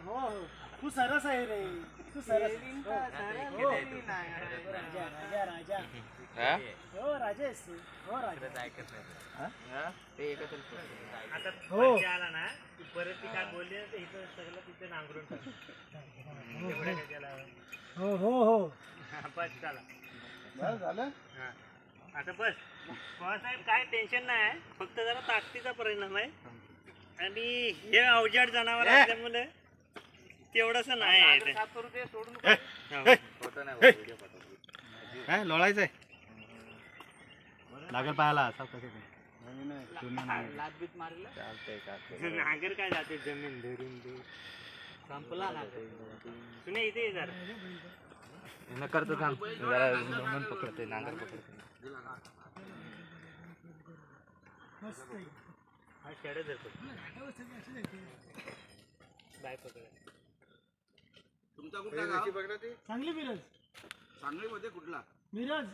हो हो तू सरस आहे रे तू सरस हो राजा राजा राजा हो राजा आहेस तू हो राजा हो आला ना परत ती काय बोलली इथं सगळं तिथे नांगरून हो हो हो बस चला बस झालं आता बस पवारसाहेब काय टेन्शन नाही आहे फक्त जरा ताकदीचा परिणाम आहे आणि हे अवजड जनावर असल्यामुळे तेवढंच नाही आहे काय लोळायचंय लागल पाहायला नांगर काय जाते जमीन धरून संपला ना सुने इथे जरा करतो थांब जरा पकडते नांगर पकडते हा शेडच येतो बाय पकड तुमचा कुठला गाव? चांगली मिरज सांगलीमध्ये कुठला? मिरज